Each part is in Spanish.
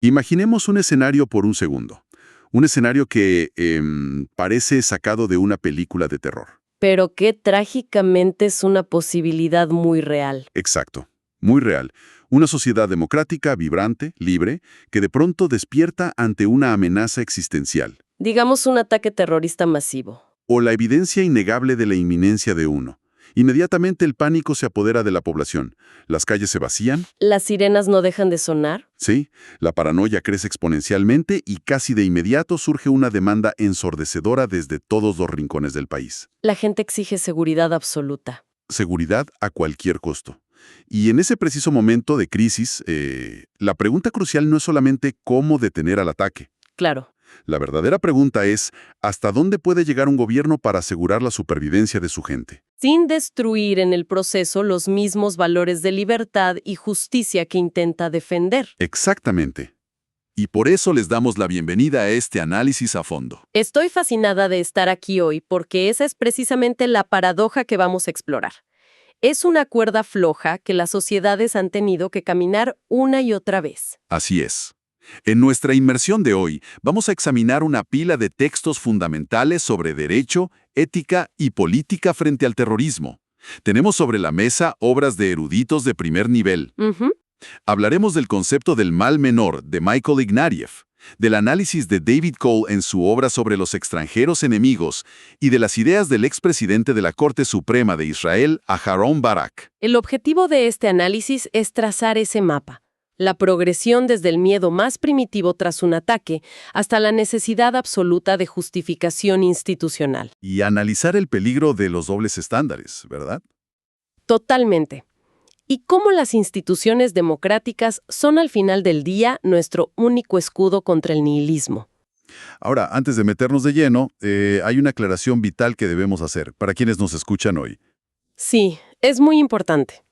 Imaginemos un escenario por un segundo. Un escenario que parece sacado de una película de terror. Pero que trágicamente es una posibilidad muy real. Exacto. Muy real. Una sociedad democrática, vibrante, libre, que de pronto despierta ante una amenaza existencial. Digamos un ataque terrorista masivo. O la evidencia innegable de la inminencia de uno. Inmediatamente el pánico se apodera de la población. Las calles se vacían. ¿Las sirenas no dejan de sonar? Sí, la paranoia crece exponencialmente y casi de inmediato surge una demanda ensordecedora desde todos los rincones del país. La gente exige seguridad absoluta. Seguridad a cualquier costo. Y en ese preciso momento de crisis, la pregunta crucial no es solamente cómo detener al ataque. Claro. La verdadera pregunta es, ¿hasta dónde puede llegar un gobierno para asegurar la supervivencia de su gente? Sin destruir en el proceso los mismos valores de libertad y justicia que intenta defender. Exactamente. Y por eso les damos la bienvenida a este análisis a fondo. Estoy fascinada de estar aquí hoy porque esa es precisamente la paradoja que vamos a explorar. Es una cuerda floja que las sociedades han tenido que caminar una y otra vez. Así es. En nuestra inmersión de hoy, vamos a examinar una pila de textos fundamentales sobre derecho, ética y política frente al terrorismo. Tenemos sobre la mesa obras de eruditos de primer nivel. Hablaremos del concepto del mal menor de Michael Ignatieff, del análisis de David Cole en su obra sobre los extranjeros enemigos y de las ideas del expresidente de la Corte Suprema de Israel, Aharon Barak. El objetivo de este análisis es trazar ese mapa. La progresión desde el miedo más primitivo tras un ataque hasta la necesidad absoluta de justificación institucional. Y analizar el peligro de los dobles estándares, ¿verdad? Totalmente. Y cómo las instituciones democráticas son al final del día nuestro único escudo contra el nihilismo. Ahora, antes de meternos de lleno, hay una aclaración vital que debemos hacer para quienes nos escuchan hoy. Sí, es muy importante.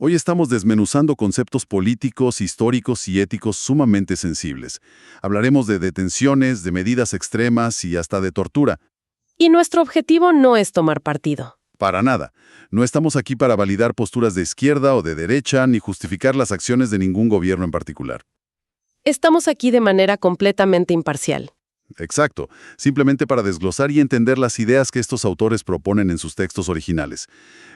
Hoy estamos desmenuzando conceptos políticos, históricos y éticos sumamente sensibles. Hablaremos de detenciones, de medidas extremas y hasta de tortura. Y nuestro objetivo no es tomar partido. Para nada. No estamos aquí para validar posturas de izquierda o de derecha, ni justificar las acciones de ningún gobierno en particular. Estamos aquí de manera completamente imparcial. Exacto. Simplemente para desglosar y entender las ideas que estos autores proponen en sus textos originales.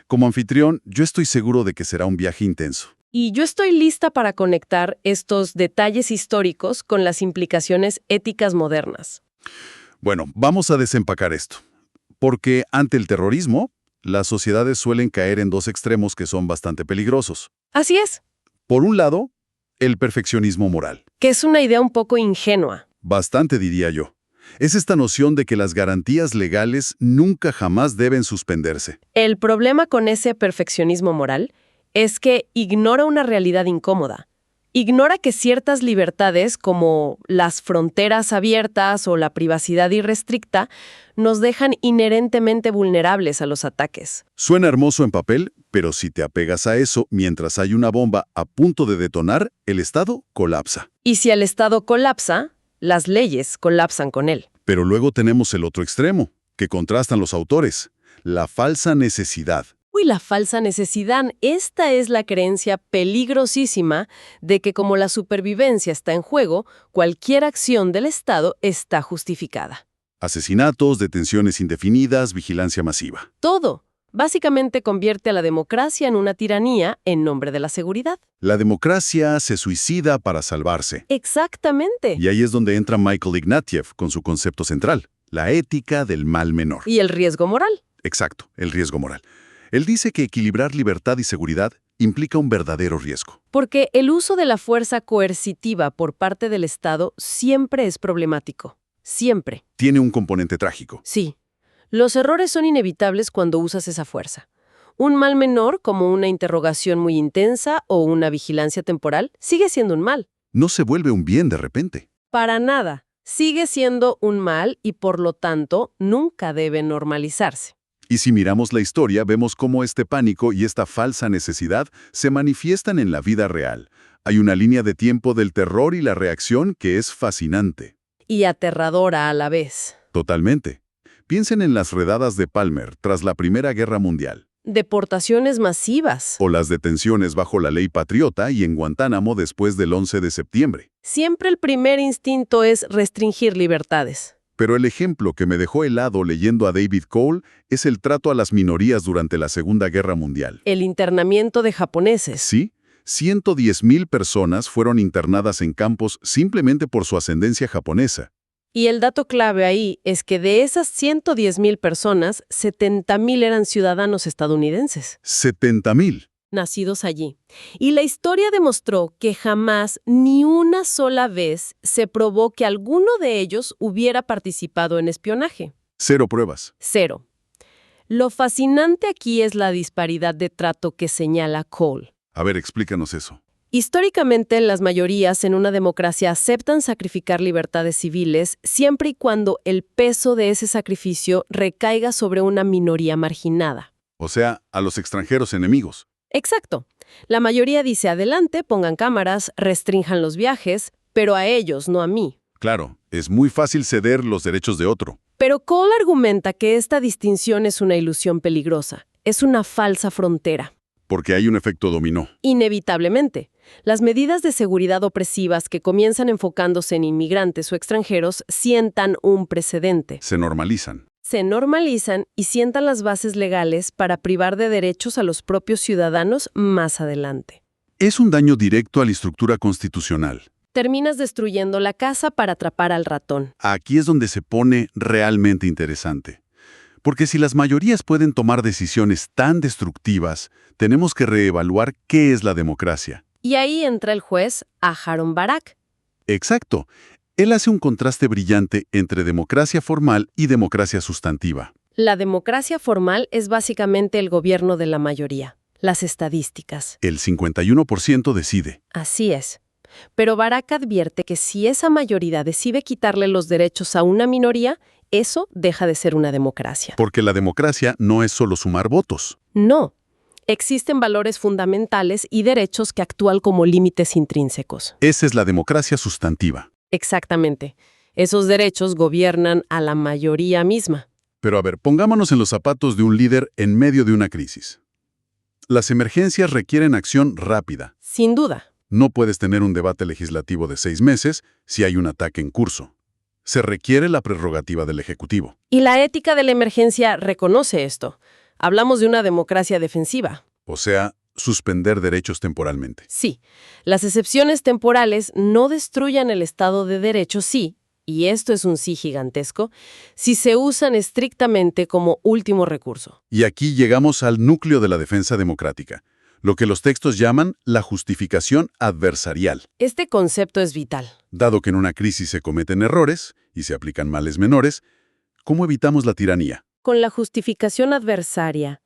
Como anfitrión, yo estoy seguro de que será un viaje intenso. Y yo estoy lista para conectar estos detalles históricos con las implicaciones éticas modernas. Bueno, vamos a desempacar esto. Porque ante el terrorismo, las sociedades suelen caer en dos extremos que son bastante peligrosos. Así es. Por un lado, el perfeccionismo moral. Que es una idea un poco ingenua. Bastante, diría yo. Es esta noción de que las garantías legales nunca jamás deben suspenderse. El problema con ese perfeccionismo moral es que ignora una realidad incómoda. Ignora que ciertas libertades, como las fronteras abiertas o la privacidad irrestricta, nos dejan inherentemente vulnerables a los ataques. Suena hermoso en papel, pero si te apegas a eso, mientras hay una bomba a punto de detonar, el Estado colapsa. Y si el Estado colapsa, las leyes colapsan con él. Pero luego tenemos el otro extremo, que contrastan los autores, la falsa necesidad. Uy, la falsa necesidad. Esta es la creencia peligrosísima de que como la supervivencia está en juego, cualquier acción del Estado está justificada. Asesinatos, detenciones indefinidas, vigilancia masiva. Todo. Básicamente convierte a la democracia en una tiranía en nombre de la seguridad. La democracia se suicida para salvarse. Exactamente. Y ahí es donde entra Michael Ignatieff con su concepto central, la ética del mal menor. ¿Y el riesgo moral? Exacto, el riesgo moral. Él dice que equilibrar libertad y seguridad implica un verdadero riesgo. Porque el uso de la fuerza coercitiva por parte del Estado siempre es problemático. Siempre. Tiene un componente trágico. Sí. Los errores son inevitables cuando usas esa fuerza. Un mal menor, como una interrogación muy intensa o una vigilancia temporal, sigue siendo un mal. No se vuelve un bien de repente. Para nada. Sigue siendo un mal y, por lo tanto, nunca debe normalizarse. Y si miramos la historia, vemos cómo este pánico y esta falsa necesidad se manifiestan en la vida real. Hay una línea de tiempo del terror y la reacción que es fascinante. Y aterradora a la vez. Totalmente. Piensen en las redadas de Palmer tras la Primera Guerra Mundial. Deportaciones masivas. O las detenciones bajo la ley patriota y en Guantánamo después del 11 de septiembre. Siempre el primer instinto es restringir libertades. Pero el ejemplo que me dejó helado leyendo a David Cole es el trato a las minorías durante la Segunda Guerra Mundial. El internamiento de japoneses. Sí, 110,000 personas fueron internadas en campos simplemente por su ascendencia japonesa. Y el dato clave ahí es que de esas 110,000 personas, 70,000 eran ciudadanos estadounidenses, 70,000. nacidos allí. Y la historia demostró que jamás, ni una sola vez, se probó que alguno de ellos hubiera participado en espionaje. 0 pruebas. Cero. Lo fascinante aquí es la disparidad de trato que señala Cole. A ver, explícanos eso. Históricamente, las mayorías en una democracia aceptan sacrificar libertades civiles siempre y cuando el peso de ese sacrificio recaiga sobre una minoría marginada. O sea, a los extranjeros enemigos. Exacto. La mayoría dice adelante, pongan cámaras, restrinjan los viajes, pero a ellos, no a mí. Claro, es muy fácil ceder los derechos de otro. Pero Cole argumenta que esta distinción es una ilusión peligrosa, es una falsa frontera. Porque hay un efecto dominó. Inevitablemente, las medidas de seguridad opresivas que comienzan enfocándose en inmigrantes o extranjeros sientan un precedente. Se normalizan. Se normalizan y sientan las bases legales para privar de derechos a los propios ciudadanos más adelante. Es un daño directo a la estructura constitucional. Terminas destruyendo la casa para atrapar al ratón. Aquí es donde se pone realmente interesante. Porque si las mayorías pueden tomar decisiones tan destructivas, tenemos que reevaluar qué es la democracia. Y ahí entra el juez Aharon Barak. Exacto. Él hace un contraste brillante entre democracia formal y democracia sustantiva. La democracia formal es básicamente el gobierno de la mayoría, las estadísticas. El 51% decide. Así es. Pero Barak advierte que si esa mayoría decide quitarle los derechos a una minoría, eso deja de ser una democracia. Porque la democracia no es solo sumar votos. No. Existen valores fundamentales y derechos que actúan como límites intrínsecos. Esa es la democracia sustantiva. Exactamente. Esos derechos gobiernan a la mayoría misma. Pero a ver, pongámonos en los zapatos de un líder en medio de una crisis. Las emergencias requieren acción rápida. Sin duda. No puedes tener un debate legislativo de 6 meses si hay un ataque en curso. Se requiere la prerrogativa del Ejecutivo. Y la ética de la emergencia reconoce esto. Hablamos de una democracia defensiva. O sea, suspender derechos temporalmente. Sí, las excepciones temporales no destruyan el Estado de Derecho, sí, y esto es un sí gigantesco, si se usan estrictamente como último recurso. Y aquí llegamos al núcleo de la defensa democrática, lo que los textos llaman la justificación adversarial. Este concepto es vital. Dado que en una crisis se cometen errores y se aplican males menores, ¿cómo evitamos la tiranía? Con la justificación adversaria,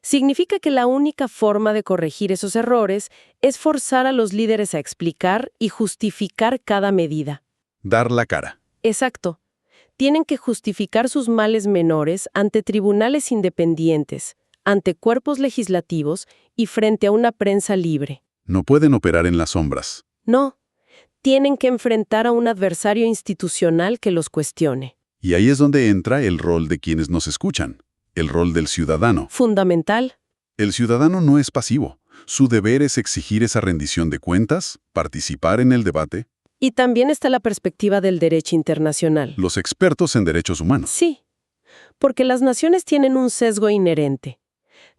significa que la única forma de corregir esos errores es forzar a los líderes a explicar y justificar cada medida. Dar la cara. Exacto. Tienen que justificar sus males menores ante tribunales independientes, ante cuerpos legislativos y frente a una prensa libre. No pueden operar en las sombras. No. Tienen que enfrentar a un adversario institucional que los cuestione. Y ahí es donde entra el rol de quienes nos escuchan, el rol del ciudadano. Fundamental. El ciudadano no es pasivo. Su deber es exigir esa rendición de cuentas, participar en el debate. Y también está la perspectiva del derecho internacional. Los expertos en derechos humanos. Sí, porque las naciones tienen un sesgo inherente.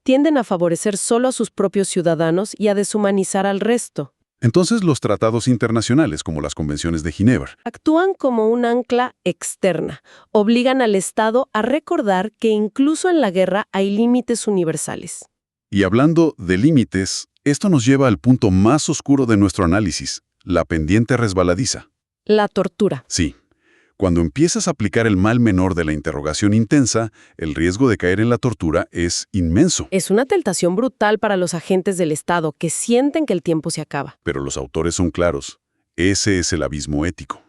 Tienden a favorecer solo a sus propios ciudadanos y a deshumanizar al resto. Entonces los tratados internacionales, como las convenciones de Ginebra, Actúan como un ancla externa. Obligan al Estado a recordar que incluso en la guerra hay límites universales. y hablando de límites, esto nos lleva al punto más oscuro de nuestro análisis, la pendiente resbaladiza. La tortura. Sí, cuando empiezas a aplicar el mal menor de la interrogación intensa, el riesgo de caer en la tortura es inmenso. Es una tentación brutal para los agentes del Estado que sienten que el tiempo se acaba. Pero los autores son claros. Ese es el abismo ético.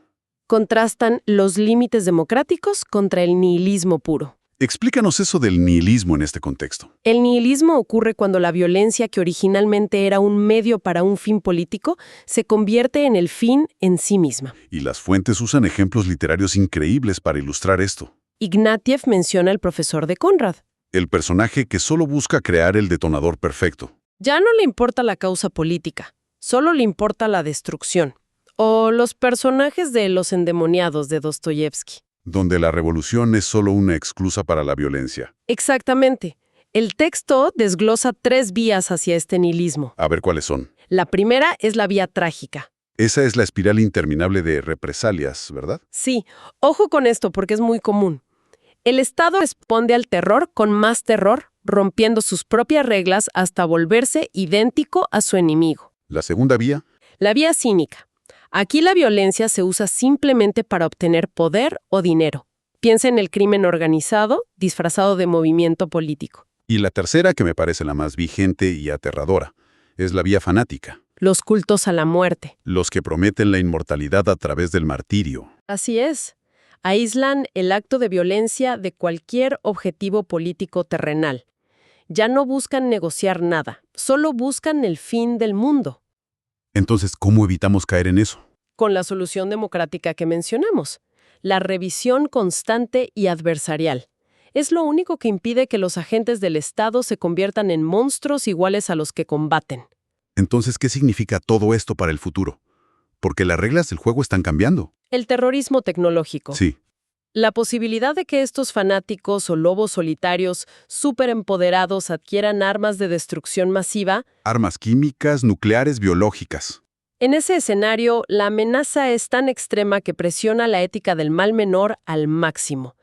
Contrastan los límites democráticos contra el nihilismo puro. Explícanos eso del nihilismo en este contexto. El nihilismo ocurre cuando la violencia, que originalmente era un medio para un fin político, se convierte en el fin en sí misma. Y las fuentes usan ejemplos literarios increíbles para ilustrar esto. Ignatieff menciona al profesor de Conrad. el personaje que solo busca crear el detonador perfecto. Ya no le importa la causa política, solo le importa la destrucción. O los personajes de Los endemoniados de Dostoyevsky. Donde la revolución es solo una excusa para la violencia. Exactamente. El texto desglosa 3 vías hacia este nihilismo. A ver cuáles son. La primera es la vía trágica. Esa es la espiral interminable de represalias, ¿verdad? Sí, ojo con esto porque es muy común. El Estado responde al terror con más terror, rompiendo sus propias reglas hasta volverse idéntico a su enemigo. La segunda vía, La vía cínica. Aquí la violencia se usa simplemente para obtener poder o dinero. Piensa en el crimen organizado disfrazado de movimiento político. y la tercera, que me parece la más vigente y aterradora, es la vía fanática. Los cultos a la muerte. Los que prometen la inmortalidad a través del martirio. Así es. Aíslan el acto de violencia de cualquier objetivo político terrenal. Ya no buscan negociar nada, solo buscan el fin del mundo, Entonces, ¿cómo evitamos caer en eso? con la solución democrática que mencionamos, la revisión constante y adversarial. Es lo único que impide que los agentes del Estado se conviertan en monstruos iguales a los que combaten. Entonces, ¿qué significa todo esto para el futuro? Porque las reglas del juego están cambiando. El terrorismo tecnológico. Sí, La posibilidad de que estos fanáticos o lobos solitarios superempoderados adquieran armas de destrucción masiva. armas químicas, nucleares, biológicas. En ese escenario, la amenaza es tan extrema que presiona la ética del mal menor al máximo.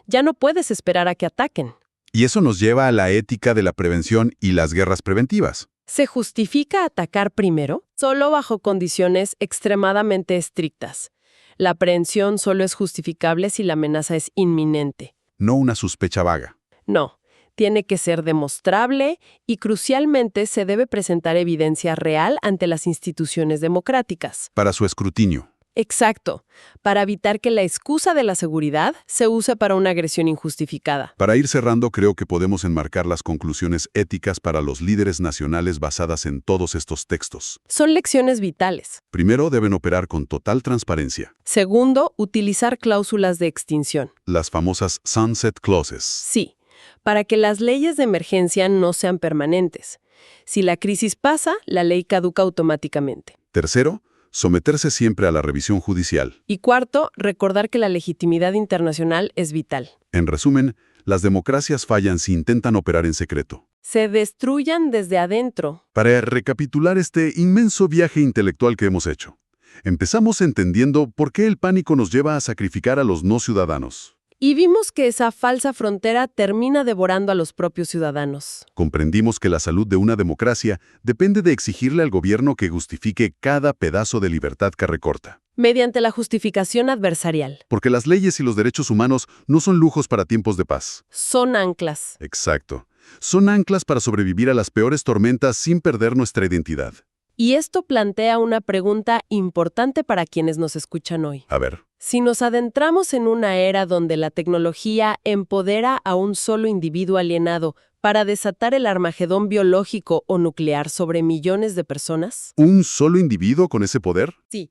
Ya no puedes esperar a que ataquen. Y eso nos lleva a la ética de la prevención y las guerras preventivas. ¿Se justifica atacar primero? Solo bajo condiciones extremadamente estrictas. La aprehensión solo es justificable si la amenaza es inminente. No una sospecha vaga. No, tiene que ser demostrable y crucialmente se debe presentar evidencia real ante las instituciones democráticas. Para su escrutinio. Exacto, para evitar que la excusa de la seguridad se use para una agresión injustificada. Para ir cerrando, creo que podemos enmarcar las conclusiones éticas para los líderes nacionales basadas en todos estos textos. Son lecciones vitales. Primero, deben operar con total transparencia. Segundo, utilizar cláusulas de extinción. Las famosas sunset clauses. Sí, para que las leyes de emergencia no sean permanentes. Si la crisis pasa, la ley caduca automáticamente. Tercero, someterse siempre a la revisión judicial. Y cuarto, recordar que la legitimidad internacional es vital. En resumen, las democracias fallan si intentan operar en secreto. Se destruyan desde adentro. Para recapitular este inmenso viaje intelectual que hemos hecho, empezamos entendiendo por qué el pánico nos lleva a sacrificar a los no ciudadanos. Y vimos que esa falsa frontera termina devorando a los propios ciudadanos. Comprendimos que la salud de una democracia depende de exigirle al gobierno que justifique cada pedazo de libertad que recorta. Mediante la justificación adversarial. Porque las leyes y los derechos humanos no son lujos para tiempos de paz. Son anclas. Exacto. Son anclas para sobrevivir a las peores tormentas sin perder nuestra identidad. Y esto plantea una pregunta importante para quienes nos escuchan hoy. A ver, Si nos adentramos en una era donde la tecnología empodera a un solo individuo alienado para desatar el armagedón biológico o nuclear sobre millones de personas, ¿un solo individuo con ese poder? sí.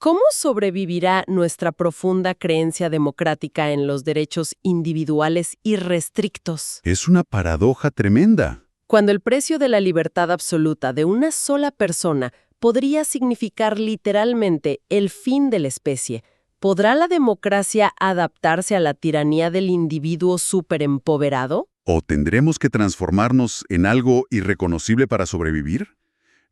¿Cómo sobrevivirá nuestra profunda creencia democrática en los derechos individuales irrestrictos? Es una paradoja tremenda. Cuando el precio de la libertad absoluta de una sola persona podría significar literalmente el fin de la especie, ¿podrá la democracia adaptarse a la tiranía del individuo superempoderado? ¿O tendremos que transformarnos en algo irreconocible para sobrevivir?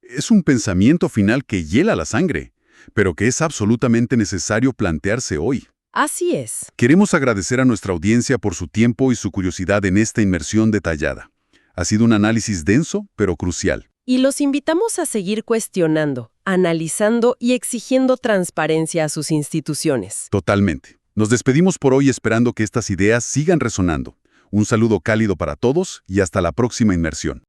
Es un pensamiento final que hiela la sangre, pero que es absolutamente necesario plantearse hoy. Así es. Queremos agradecer a nuestra audiencia por su tiempo y su curiosidad en esta inmersión detallada. Ha sido un análisis denso, pero crucial. Y los invitamos a seguir cuestionando, analizando y exigiendo transparencia a sus instituciones. Totalmente. Nos despedimos por hoy esperando que estas ideas sigan resonando. Un saludo cálido para todos y hasta la próxima inmersión.